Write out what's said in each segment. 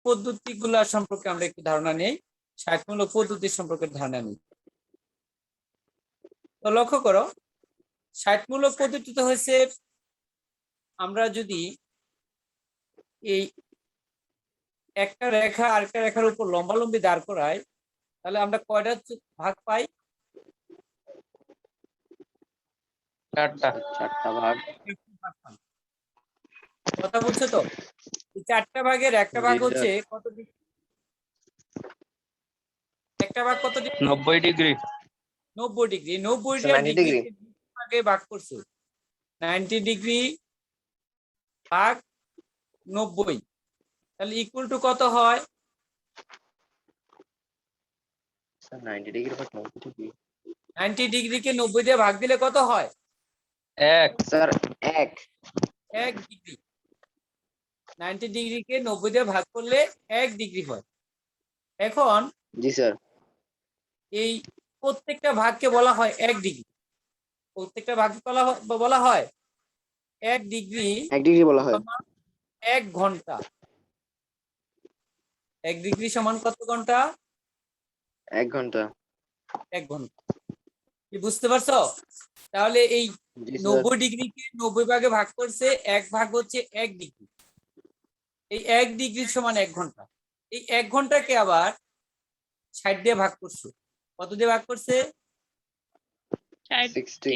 পদ্ধতিগুলো সম্পর্কে আমরা একটু ধারণা নেই, ষাটমূলক পদ্ধতির সম্পর্কে ধারণা নেই। তো লক্ষ্য করো, ষাটমূলক পদ্ধতিতে হয়েছে আমরা যদি এই একটা রেখা আরেকটা রেখার উপর লম্বালম্বি দাঁড় করাই, তাহলে আমরা কয়টা ভাগ পাই? চারটা ভাগ। কথা বলছো তো? এই চারটা ভাগের একটা ভাগ জি, হচ্ছে কত ডিগ্রি? একটা ভাগ কত ডিগ্রি? 90 ডিগ্রি। 90 ডিগ্রি। 90টা 90 ডিগ্রি। ডিগ্রিকে ভাগে ভাগ করছে, 90 ডিগ্রি ভাগ 90, তাহলে ইকুয়াল টু কত হয়? 90 ডিগ্রি ভাগ 90 ডিগ্রি 90 ডিগ্রিকে 90 দিয়ে ভাগ দিলে কত হয়? 1। Sir 1 1 degree. 90 ডিগ্রিকে 90 দিয়ে ভাগ করলে 1 ডিগ্রি হয়। এখন জি স্যার। এই প্রত্যেকটা ভাগকে বলা হয় 1 ডিগ্রি। প্রত্যেকটা ভাগকে বলা হয় 1 ডিগ্রি 1 ডিগ্রি বলা হয়। সমান 1 ঘন্টা। 1 ডিগ্রি সমান কত ঘন্টা? 1 ঘন্টা। 1 ঘন্টা। কি বুঝতে পারছো? তাহলে এই জি স্যার। 90 ডিগ্রিকে 90 ভাগে ভাগ করছে, 1 ভাগ হচ্ছে 1 ডিগ্রি। এই 1 ডিগ্রি সমান 1 ঘন্টা। এই 1 ঘন্টাকে আবার 60 দিয়ে ভাগ করছে। কত দিয়ে ভাগ করছে? 60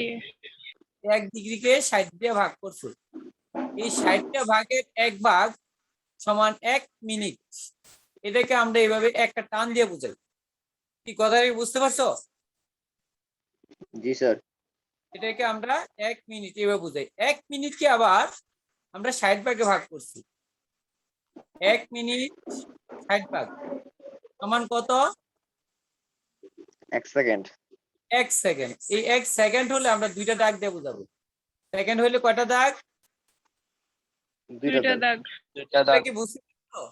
1 ডিগ্রিকে 60 দিয়ে ভাগ করছে। এই 60টা ভাগের 1 ভাগ সমান 1 মিনিট। এটাকে আমরা এইভাবে একটা টান দিয়ে বুঝাই। কি কথাটা বুঝতে পারছো? জি স্যার। এটাকে আমরা 1 মিনিট এভাবে বুঝাই। 1 মিনিটকে আবার আমরা 60 ভাগে ভাগ করছি। 1 মিনিট 60 ভাগ সমান কত? 1 সেকেন্ড। 1 সেকেন্ড। এই 1 সেকেন্ড হলে আমরা দুইটা দাগ দিয়ে বুঝাবো। সেকেন্ড হলে কয়টা দাগ? দুইটা দাগ। এটা কি বুঝতে পারছো?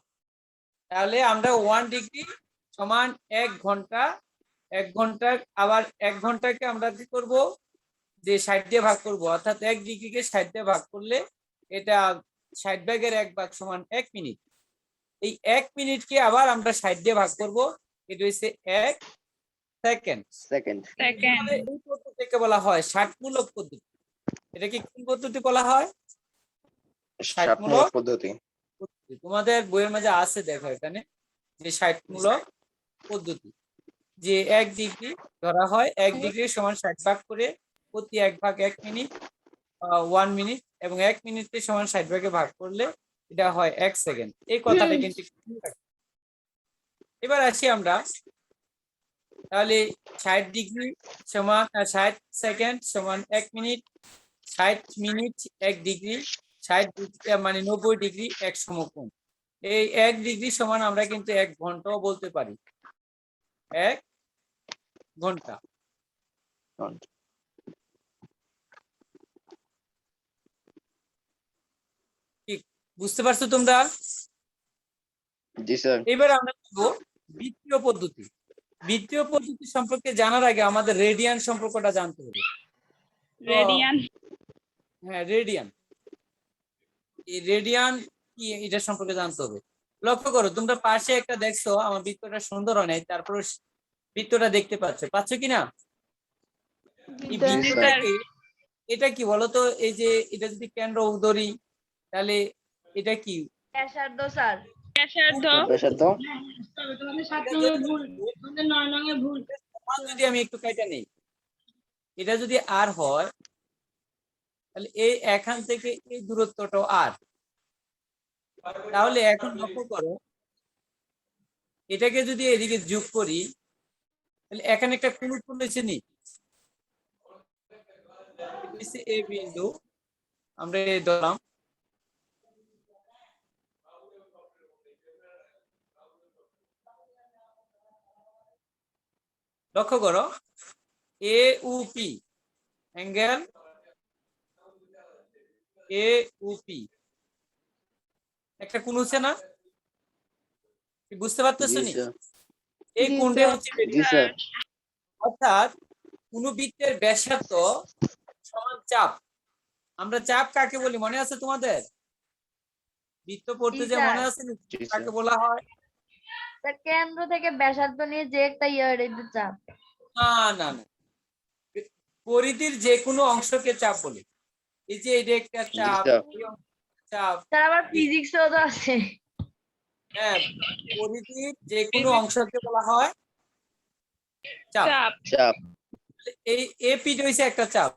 তাহলে আমরা 1 ডিগ্রি সমান 1 ঘন্টা। 1 ঘন্টা আবার 1 ঘন্টাকে আমরা কি করব? যে 60 দিয়ে ভাগ করব, অর্থাৎ 1 ডিগ্রিকে 60 দিয়ে ভাগ করলে এটা 60 ভাগের 1 ভাগ সমান 1 মিনিট। এই 1 মিনিটকে আবার আমরা 60 দিয়ে ভাগ করব, এটা হচ্ছে 1 সেকেন্ড। এই পদ্ধতিকে বলা হয় ষাটমূলক পদ্ধতি। এটা কি কোন পদ্ধতি বলা হয়? ষাটমূলক পদ্ধতি। তোমাদের বইয়ের মাঝে আছে, দেখো এখানে যে ষাটমূলক পদ্ধতি, যে 1 ডিগ্রি ধরা হয়, 1 ডিগ্রি সমান 60 ভাগ করে প্রতি 1 ভাগ 1 মিনিট, 1 মিনিট, এবং 1 মিনিটকে সমান 60 ভাগে ভাগ করলে এটা হয় 1 সেকেন্ড। এই কথাটা কিন্তু এবার আসি আমরা, তাহলে 60 ডিগ্রি সমান 60 সেকেন্ড সমান 1 মিনিট, 60 মিনিট 1 ডিগ্রি, 60 মানে 90 ডিগ্রি 1 সমকোণ। এই 1 ডিগ্রি সমান আমরা কিন্তু 1 ঘন্টাও বলতে পারি। 1 ঘন্টা। ঠিক বুঝতে পারছো তোমরা? জি স্যার। এবার আমরা দেখবো বৃত্তীয় পদ্ধতি। বৃত্তীয় পদ্ধতি সম্পর্কে জানার আগে আমাদের রেডিয়ান সম্পর্কটা জানতে হবে। রেডিয়ান? হ্যাঁ, রেডিয়ান। এই রেডিয়ান কি এটা সম্পর্কে জানতে হবে। লক্ষ্য করো, তোমরা পাশে একটা দেখছো, আমার বৃত্তটা সুন্দর হয় নাই, তারপর বৃত্তটা দেখতে পাচ্ছ কিনা? এই বৃত্তটাকে, এটা কি বলতো? এই যে এটা যদি কেন্দ্র ধরি, তাহলে এটা কি? ব্যাসার্ধ স্যার। ব্যাসার্ধ। যদি আমি একটু কেটে নেই, এটা যদি আর হয়, তাহলে এই এখান থেকে এই দূরত্বটাও আর। তাহলে এখন লক্ষ্য করো, এটাকে যদি এদিকে যোগ করি, তাহলে এখানে একটা কোণ উৎপন্ন হয়েছে নি? এ বিন্দু আমরা ধরলাম। লক্ষ্য করো, এ ও পি অ্যাঙ্গেল, এ ও পি একটা কোণ হচ্ছে না? বুঝতে পারতেছো নি? এই কোণটা হচ্ছে রেডিয়ান। অর্থাৎ কোন বৃত্তের ব্যাসার্ধ সমান চাপ। আমরা চাপ কাকে বলি মনে আছে তোমাদের? বৃত্ত পড়তে জি, যে স্যার। মনে আছে না, জি, কাকে স্যার। বলা হয়? স্যার কেন্দ্র থেকে ব্যাসার্ধ নিয়ে যে একটা এটা চাপ। না না না, পরিধির যে কোনো অংশকে চাপ বলে। এই যে এটা একটা জি, চাপ, স্যার। এই অংশটা চাপ। স্যার আবার ফিজিক্সও তো আছে। হ্যাঁ, পরিধির যে কোনো অংশকে বলা হয় চাপ। চাপ। চাপ। এই এপি হইছে একটা চাপ,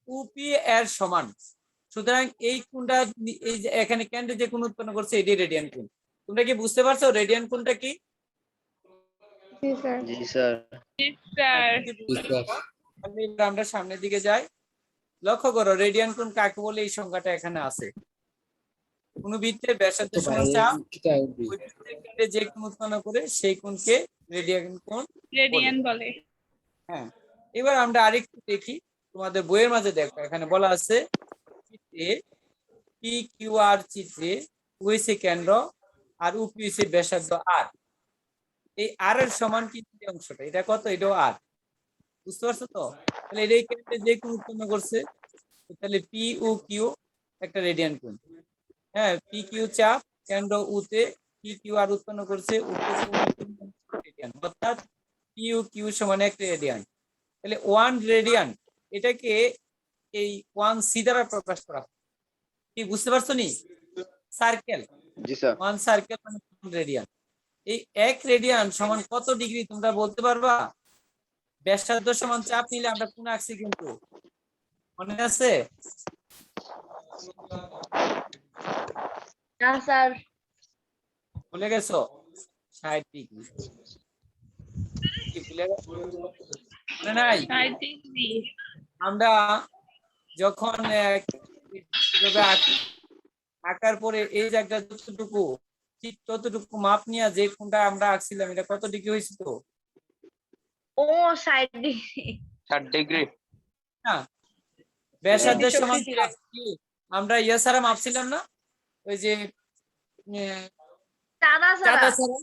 উপি এর সমান। সুতরাং এই কোণটা এই যে এখানে কেন্দ্রে যে কোণ উৎপন্ন করছে এটি রেডিয়ান কোণ। তোমরা কি বুঝতে পারছো রেডিয়ান কোণটা কি? জি স্যার। জি, স্যার। স্যার যদি বুঝতে পারো, তাহলে এবার আমরা সামনের দিকে যাই। লক্ষ্য করো রেডিয়ান কোণ কাকে বলে, এই সংখ্যাটা এখানে আছে। কোন বৃত্তের ব্যাসার্ধ সমান চাপ, ওই বৃত্তের কেন্দ্রে যে কোণ উৎপন্ন করে সেই কোণকে রেডিয়ান কোণ বলে। রেডিয়ান বলে। হ্যাঁ, এবার আমরা আরেকটু দেখি। তোমাদের বইয়ের মাঝে দেখো এখানে বলা আছে চিত্রে পি কিউ আর চিত্রে ওইসি কেন্দ্র আর উপি ব্যাসার্ধ আর। এই আর এর সমান কিন্তু এই অংশটা, এটা কত? এটাও আর। বুঝতে পারছো তো? তাহলে এই কেন্দ্রে যে কোণ উৎপন্ন করছে, তাহলে পি ও কিউ একটা রেডিয়ান কোণ। হ্যাঁ, পি কিউ চাপ, কেন্দ্র উতে পি কিউ আর উৎপন্ন করছে, উক্ত কোণের পরিমাণ রেডিয়ান, অর্থাৎ পি ও কিউ সমান 1 রেডিয়ান। তাহলে 1 রেডিয়ান এটাকে এই 1 সি দ্বারা প্রকাশ করা হয়। কি বুঝতে পারছো নি? সার্কেল, জি, স্যার। 1 সার্কেল মানে 1 রেডিয়ান। এই 1 রেডিয়ান সমান কত ডিগ্রি তোমরা বলতে পারবা? ব্যাসার্ধ সমান চাপ নিলে আমরা কোণ আঁকছি কিন্তু, মনে আছে? না স্যার। ভুলে গেছো? 60 ডিগ্রি। কি ভুলে গেছো? মনে নাই? 60 ডিগ্রি। আমরা যখন কিভাবে আঁকার পরে এই জায়গা যতটুকু ঠিক ততটুকু মাপ নিয়ে যে কোণটা আমরা আঁকছিলাম এটা কত ডিগ্রি হয়েছিল? ও 60 ডিগ্রি। 60 ডিগ্রি। না, ব্যাসার্ধের সমান শক্তি চাপ। কি আমরা ইয়া ছাড়া মাপছিলাম না? ওই যে চাঁদা ছাড়া। চাঁদা ছাড়া,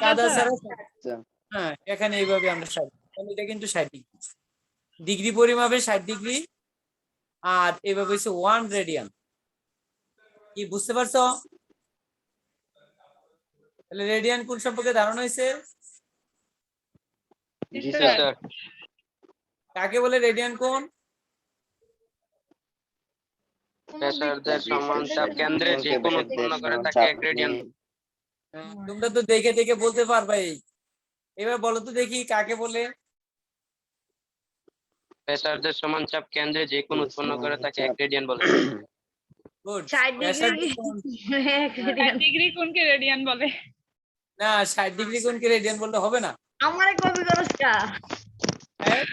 চাঁদা ছাড়া। আচ্ছা। হ্যাঁ, এখানে এইভাবে আমরা 60, তাহলে এটা কিন্তু 60 ডিগ্রি। ডিগ্রি পরিমাপে 60 ডিগ্রি, আর এইভাবে হচ্ছে 1 রেডিয়ান। কি বুঝতে পারছো? তাহলে রেডিয়ান কোণ সম্পর্কে ধারণা হয়েছে। জি, স্যার। কাকে বলে রেডিয়ান কোণ? ব্যাসার্ধের সমান চাপ কেন্দ্রে যে কোণ উৎপন্ন করে তাকে 1 রেডিয়ান। তোমরা তো দেখে দেখে বলতে পারবে। এবার বলো তো দেখি কাকে বলে। ব্যাসার্ধের সমান চাপ কেন্দ্রে যে কোণ উৎপন্ন করে তাকে 1 রেডিয়ান বলে। গুড। 60 ডিগ্রি। 60 ডিগ্রি কোনকে রেডিয়ান বলে? না, 60 ডিগ্রি কোণকে রেডিয়ান বললে হবে না। আমারে কপি করস কা? হ্যাঁ,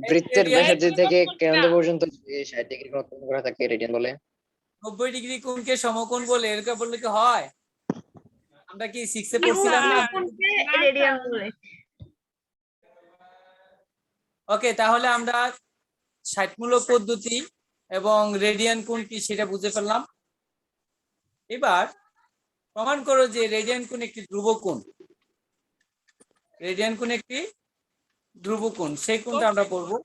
বৃত্তের রেডিয়ান ব্যাসার্ধ থেকে কেন্দ্র পর্যন্ত যে 60 ডিগ্রি কোণ উৎপন্ন করে তাকে রেডিয়ান বলে। 90 ডিগ্রি কোণকে সমকোণ বলে, এরকম বললে কি হয়? আমরা কি 6 এ কি পড়ছিলাম না? কোনকে রেডিয়ান বলে? ওকে, তাহলে আমরা 60 মূলক পদ্ধতি এবং রেডিয়ান কোণ কি সেটা বুঝে ফেললাম। এবার প্রমাণ করো যে রেডিয়ান কোণ একটি ধ্রুব কোণ। রেডিয়ান কোণ একটি ধ্রুব কোণ, সেই কোণটা আমরা পড়বো।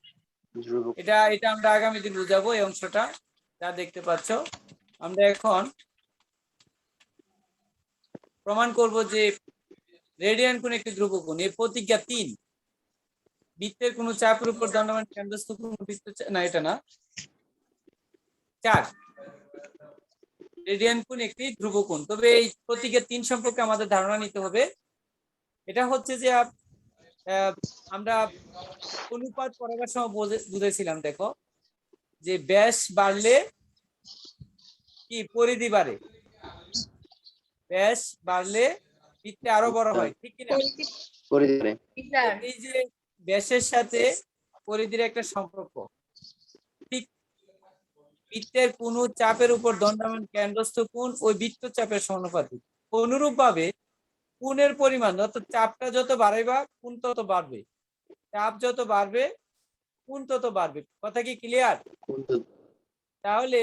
এটা আমরা আগামী দিন বুঝাবো এই অংশটা যা দেখতে পাচ্ছ। আমরা এখন প্রমাণ করব যে রেডিয়ান কোণ একটি ধ্রুব কোণ। এই প্রতিজ্ঞা 3। বৃত্তের কোন চাপের উপর দণ্ডমান কেন্দ্রস্থ কোণ বৃত্ত না, এটা না। 4, রেডিয়ান কোণ একটি ধ্রুব কোণ। তবে এই প্রতিজ্ঞা 3 সম্পর্কে আমাদের ধারণা নিতে হবে। এটা হচ্ছে যে আমরা অনুপাত পড়াবার সময় বুঝেছিলাম। দেখো যে ব্যাস বাড়লে কি পরিধি বাড়ে, ব্যাস বাড়লে বৃত্তে আরো বড় হয়, ঠিক কিনা? এই যে ব্যাসের সাথে পরিধির একটা সম্পর্ক, ঠিক বৃত্তের কোন চাপের উপর দণ্ডায়মান কেন্দ্রস্থ কোণ ওই বৃত্ত চাপের সমানুপাতিক। অনুরূপ ভাবে কোণের পরিমাণ, অর্থাৎ চাপটা যত বাড়াইবা কোণ তত বাড়বে, চাপ যত বাড়বে কোণ তত বাড়বে। কথা কি ক্লিয়ার? তাহলে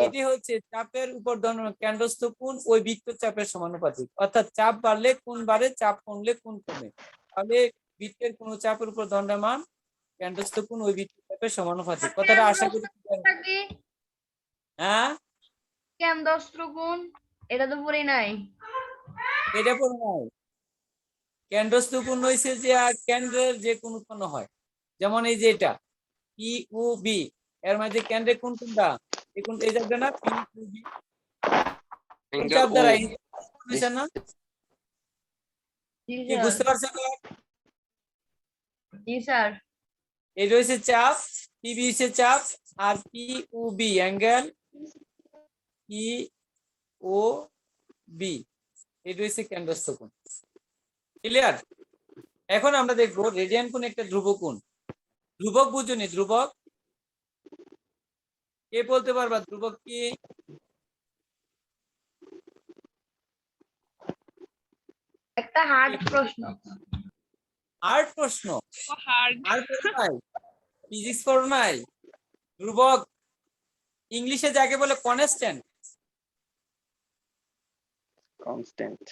এটি হচ্ছে চাপের উপর দণ্ডায়মান কেন্দ্রস্থ কোণ ওই বৃত্ত চাপের সমানুপাতিক, অর্থাৎ চাপ বাড়লে কোণ বাড়ে, চাপ কমলে কোণ কমে। তাহলে বৃত্তের কোন চাপের উপর দণ্ডায়মান কেন্দ্রস্থ কোণ ওই বৃত্ত চাপের সমানুপাতিক। কথাটা আশা করি। হ্যাঁ, কেন্দ্রস্থ কোণ এটা তো পড়ি নাই। এটা পড়ে নাই। কেন্দ্রস্থ কোণ হইছে যে কেন্দ্রের যে কোণ উৎপন্ন হয়, যেমন এই যে এটা পি ও বি, এর মাঝে কেন্দ্রের কোণ কোনটা? এই কোণ এই জায়গাটা না, পি ও বি, এই অ্যাঙ্গেল চাপ ও। দ্বারা বুঝছেন না? জি কি স্যার। বুঝতে পারছেন? জি স্যার। এই রয়েছে চাপ, পিবি হচ্ছে চাপ, আর পি ও বি অ্যাঙ্গেল, পি ও বি, এটা হচ্ছে কেন্দ্রস্থ কোণ। ক্লিয়ার? এখন আমরা দেখবো রেডিয়ান কোণ একটা ধ্রুবক কোণ। ধ্রুবক বুঝুনি? ধ্রুবক কে বলতে পারবা? ধ্রুবক কি? একটা হার্ড প্রশ্ন। হার্ড প্রশ্ন? আর পড়ো নাই? ফিজিক্স পড়ো নাই? ধ্রুবক ইংলিশে যাকে বলে কনস্ট্যান্ট, কনস্ট্যান্ট।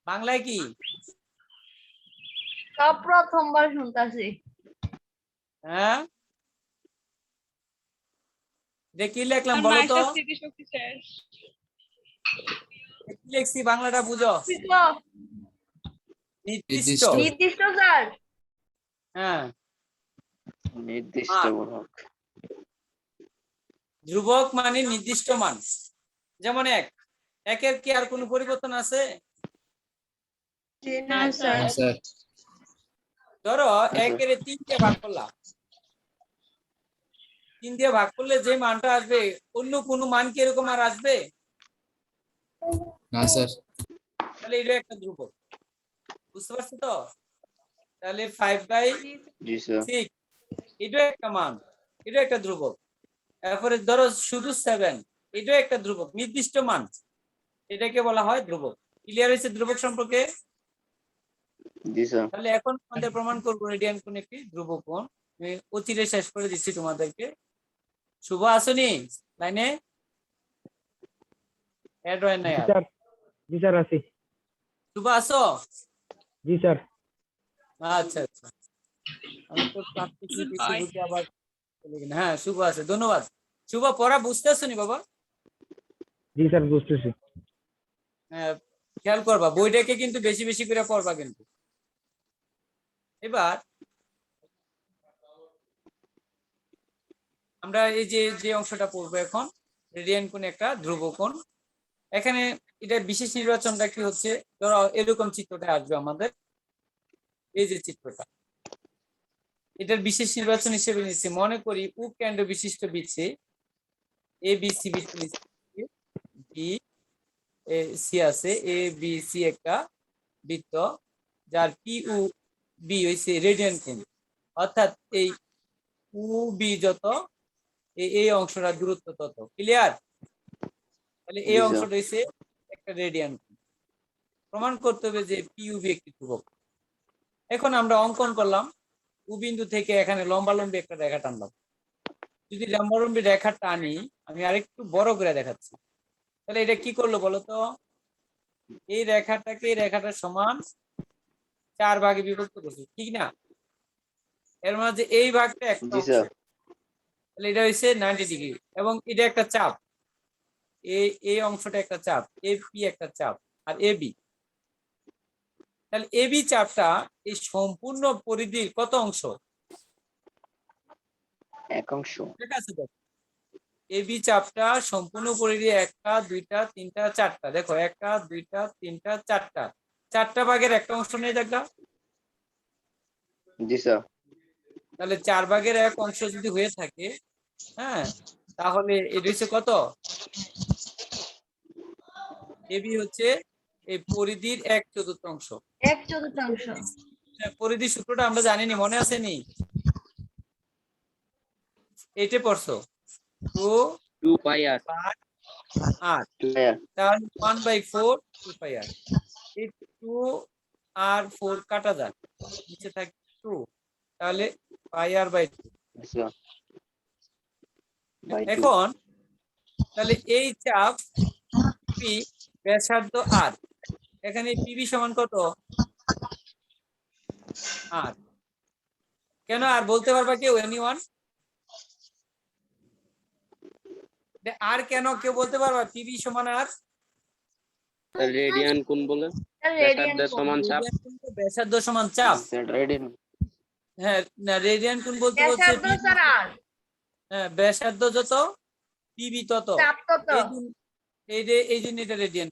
বাংলায় কি? সব প্রথমবার শুনতাছি। হ্যাঁ, কি লিখলাম বলো তো? কি লিখছি বাংলাটা বুঝো? নির্দিষ্ট। নির্দিষ্ট স্যার। হ্যাঁ, নির্দিষ্ট গুণক। ধ্রুবক মানে নির্দিষ্ট মান। যেমন একের কি আর কোনো পরিবর্তন আছে? না স্যার। ধরো একের 3 দিয়ে ভাগ করলাম, 3 দিয়ে ভাগ করলে যে মানটা আসবে অন্য কোনো মান কি এরকম আর আসবে? না স্যার। তাহলে এটা একটা ধ্রুবক। বুঝতে পারছো তো? তাহলে 5/6 জি স্যার। এটা একটা মান, এটা একটা ধ্রুবক। তারপরে ধরো শুধু 7, এটাও একটা ধ্রুবক, নির্দিষ্ট মান, এটাকে বলা হয় ধ্রুবক। ক্লিয়ার হয়েছে ধ্রুবক সম্পর্কে? জি স্যার। তাহলে এখন আমাদের প্রমাণ করবো রেডিয়ান কোণ একটি ধ্রুবক কোণ। আমি অচিরে শেষ করে দিচ্ছি তোমাদেরকে। শুভ আসনি লাইনে? অ্যাড হয় না আর? জি স্যার আছি। শুভ আসো? জি স্যার। আচ্ছা আচ্ছা, আমি তো ভাবতেছি কিছু বুঝে আবার চলে গেলাম। হ্যাঁ, শুভ আছে, ধন্যবাদ। শুভ পড়া বুঝতে আসনি বাবা? জি স্যার বুঝতেছি। হ্যাঁ, খেয়াল করবা বইটাকে কিন্তু বেশি বেশি করে পড়বা কিন্তু। এবার আমরা এই যে যে অংশটা পড়বো এখন, রেডিয়ান কোণ একটা ধ্রুবক কোণ। এখানে এটা বিশেষ নির্বাচনটা কি হচ্ছে, ধরো এরকম চিত্রটা আসবে আমাদের, এই যে চিত্রটা, এটার বিশেষ নির্বাচন হিসেবে নিচ্ছি। মনে করি কেন্দ্র বিশিষ্ট বৃত্তে এ বি সি বৃত্ত বি সি আছে, এ বি সি একটা বৃত্ত, যার পি ও বি হইছে রেডিয়ান কোণ। অর্থাৎ এই ও বি যত, এই অংশটার দূরত্ব তত। ক্লিয়ার? তাহলে এই জি স্যার। অংশটা হইছে একটা রেডিয়ান কোণ। প্রমাণ করতে হবে যে পি ও বি একটি ধ্রুবক। এখন আমরা অঙ্কন করলাম, ও বিন্দু থেকে এখানে লম্বালম্বি একটা রেখা টানলাম। যদি লম্বালম্বি রেখা টানি, আমি আরেকটু বড় করে দেখাচ্ছি, তাহলে এটা কি করলো বলতো? এই রেখাটাকে এই রেখাটার সমান 4 ভাগে বিভক্ত করছি, ঠিক না? এর মাঝে এই ভাগটা একটা জি অংশ, স্যার। তাহলে এটা হচ্ছে 90 ডিগ্রি, এবং এটা একটা চাপ, এই অংশটা একটা চাপ, এ পি একটা চাপ, আর এ বি। তাহলে এ বি চাপটা এই সম্পূর্ণ পরিধির কত অংশ? এক অংশ। ঠিক আছে, এবি চাপটা সম্পূর্ণ পরিধি 1টা 2টা 3টা 4টা, দেখো 1টা 2টা 3টা 4টা, 4টা ভাগের একটা অংশ নিয়ে দেখা। জি স্যার। তাহলে 4 ভাগের 1 অংশ যদি হয়ে থাকে, হ্যাঁ, তাহলে এটা হচ্ছে কত? এবি হচ্ছে এই পরিধির 1/4 1/4। পরিধির সূত্রটা আমরা জানিনি, মনে আছে নি? এইটা পড়ছো 2 2 পাই আর। আর তাহলে 1/4 2 পাই আর। এই 2 আর 4 কাটা যাক, নিচে থাকে 2, তাহলে পাই আর বাই 2। স্যার। এখন তাহলে এই চাপ পি ব্যাসার্ধ আর, এখানে পিবি সমান কত? আর। কেন আর বলতে পারবা কেউ? এনিওয়ান? আর কেন কেউ বলতে পারবা? পিভি সমান আর রেডিয়ান কোণ বলে রেডিয়ান ব্যাসার্ধের সমান চাপ। রেডিয়ান কোণ তো ব্যাসার্ধ সমান চাপ। স্যার রেডিয়ান হ্যাঁ, না রেডিয়ান কোণ বলতে বলছে ব্যাসার্ধ PV স্যার আর হ্যাঁ, ব্যাসার্ধ যত পিভি তত। চাপ কত? এই জন্য এটা রেডিয়ান।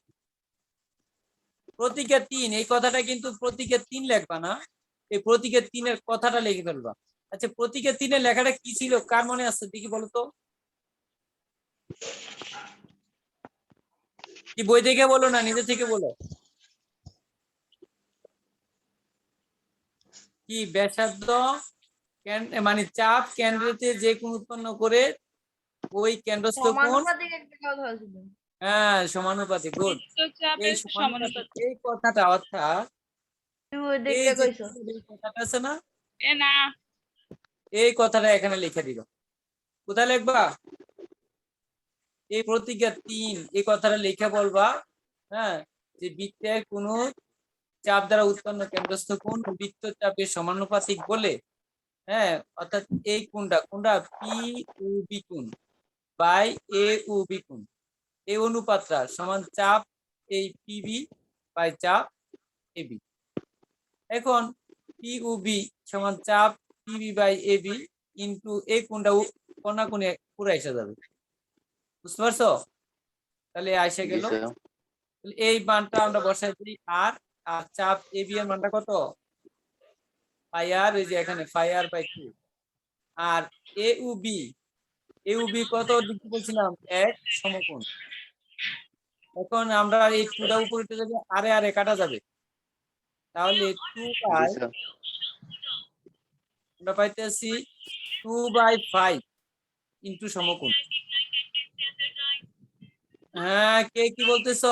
প্রতীকের 3 এই কথাটা কিন্তু প্রতীকের 3 লেখবা না, এই প্রতীকের 3-এর কথাটা লিখে ফেলবা। আচ্ছা, প্রতীকের 3-এর লেখাটা কি ছিল, কার মনে আছে দেখি বলো তো? কি বই থেকে বলো না নিজে থেকে বলো? কি ব্যাসার্ধ মানে চাপ কেন্দ্রতে যে কোণ উৎপন্ন করে ওই কেন্দ্রস্থ কোণ। সমানুপাতিক একটা কথা ছিল। হ্যাঁ, সমানুপাতিক। গুড। এই সমানুপাতিক এই কথাটা অর্থাৎ তুমি ওই এই দিকটা যে কইছো। এই কথাটা আছে না, এই কথাটা এখানে লিখে দিবা। কোথায় লিখবা? এই প্রতীকের 3 এই কথাটা লিখে বলবা। হ্যাঁ, যে বৃত্তের কোন চাপ দ্বারা উৎপন্ন কেন্দ্রস্থ কোণ বৃত্তচাপের সমানুপাতিক বলে। হ্যাঁ, অর্থাৎ এই কোণটা পি ও বি কোণ বাই এ ও বি কোণ, এই অনুপাতটা সমান চাপ এই পিবি বাই চাপ এবি। এখন পি ও বি সমান চাপ পিবি বাই এবি ইনটু এই কোণটা কোণে পুরো এসে যাবে। বুঝতে পারছো? তাহলে আইসা জি গেল। স্যার এই মানটা আমরা বসাই দিই আর আর চাপ এবি এর মানটা কত? পাই আর, এই যে এখানে পাই আর by 2। R A O B কত লিখতে বলছিলাম? এক সমকোণ। এখন আমরা এই 2টা উপরে উঠে যাবে, আরে কাটা যাবে। তাহলে 2 জি বাই স্যার আমরা পাইতেছি 2/5 ইনটু সমকোণ। হ্যাঁ, কে কি বলতেছ?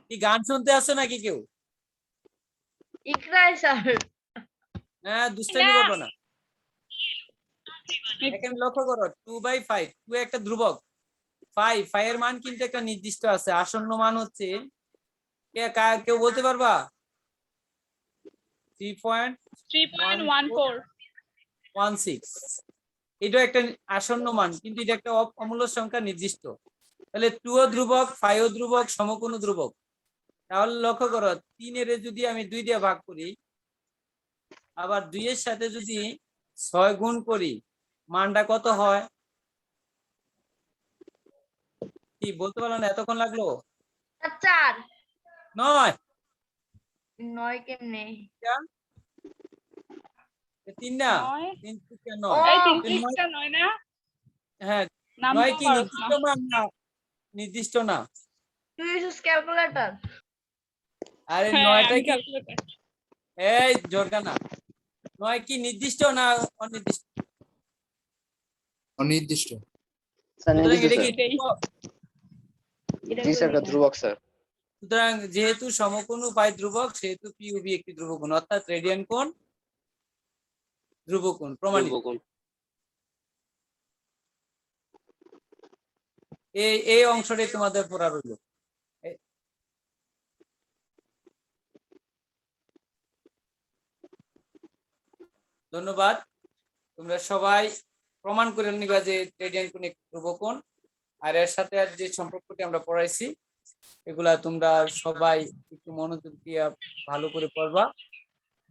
কি গান শুনতে আসছো নাকি কেউ? ইকরাই স্যার। হ্যাঁ, দুষ্টামি করবো না। এখানে লক্ষ্য করো 2/5, 2 একটা ধ্রুবক, 5 এর মান কিন্তু একটা নির্দিষ্ট আছে। আসন্ন মান হচ্ছে কেউ বলতে পারবা? 3.1416। এটা একটা আসন্ন মান, কিন্তু এটা একটা অমূল্য সংখ্যা নির্দিষ্ট। তাহলে 2 ও ধ্রুবক, 5 ও ধ্রুবক, সমকোণ ধ্রুবক। তাহলে লক্ষ্য করো 3 এর যদি আমি 2 দিয়ে ভাগ করি, আবার 2 এর সাথে যদি 6 গুণ করি, মানটা কত হয়? কি বলতে পারলো না? এতক্ষণ লাগলো? 4 9 9 কেমনে? 3 না, 3 থেকে 9। হ্যাঁ, 9 কি নির্দিষ্ট মান না? নির্দিষ্ট না। তুই ইউজ ক্যালকুলেটর। আরে 9টাই কি? এই জোরকা না। 9 কি নির্দিষ্ট না অনির্দিষ্ট? অনির্দিষ্ট। স্যার সুতরাং নির্দিষ্ট এটা কি স্যার ধ্রুবক? জি স্যার এটা ধ্রুবক স্যার সুতরাং যেহেতু সমকোণ ও পাই ধ্রুবক, সেহেতু পি ও বি একটি ধ্রুবক কোণ, অর্থাৎ রেডিয়ান কোণ ধ্রুবক কোণ প্রমাণিত। ধ্রুবকোণ। এই অংশটাই তোমাদের পড়া রইল। ধন্যবাদ। তোমরা সবাই প্রমাণ করে নিবা যে রেডিয়ান কোণ একটি ধ্রুবক কোণ। আর এর সাথে আর যে সম্পর্কটি আমরা পড়াইছি, এগুলা তোমরা সবাই একটু মনোযোগ দিয়ে ভালো করে পড়বা।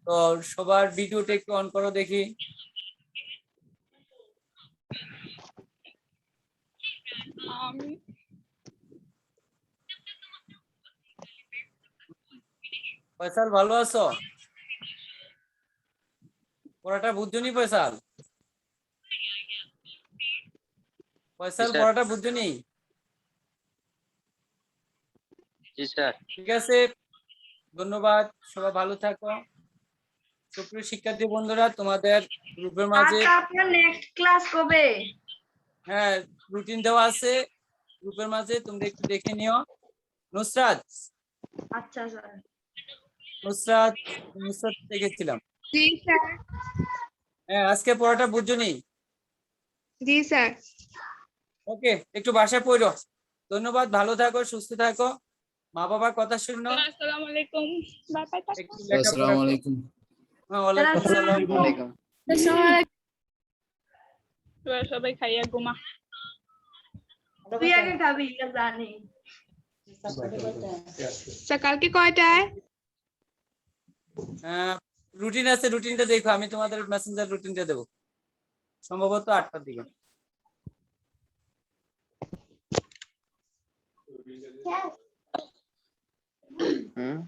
তো সবার ভিডিওটা একটু অন করো দেখি। ফয়সাল, ভালো আছো? পড়াটা বুঝছনি ফয়সাল? ফয়সাল, স্যার। পড়াটা বুঝছনি? জি স্যার। ঠিক আছে, ধন্যবাদ। সবাই ভালো থাকো। সুপ্রিয় শিক্ষার্থী বন্ধুরা, তোমাদের গ্রুপের মাঝে আচ্ছা, আপনার নেক্সট ক্লাস কবে? হ্যাঁ রুটিন দেওয়া আছে গ্রুপের মাঝে, তোমরা একটু দেখে নিও। নুসরাত আচ্ছা স্যার। নুসরাত নুসরাত দেখেছিলাম। জি স্যার। হ্যাঁ, আজকে পড়াটা বুঝছনি? জি স্যার। ওকে, একটু বাসায় পড়ো। ধন্যবাদ, ভালো থাকো, সুস্থ থাকো, মা বাবার কথা শুনো। আসসালামু আলাইকুম। Bye bye. একটু লেখাপড়া আসসালামু করো। আলাইকুম। হ্যাঁ, ওয়ালাইকুম আসসালাম। ওয়ালাইকুম সবাই খাইয়া ঘুমা। তুই আগে খাবি এটা জানি। স্যার কালকে কয়টায়? রুটিন আছে, রুটিনটা দেখো, আমি তোমাদের মেসেঞ্জার রুটিনটা দেবো সম্ভবত 8টার দিকে। হুম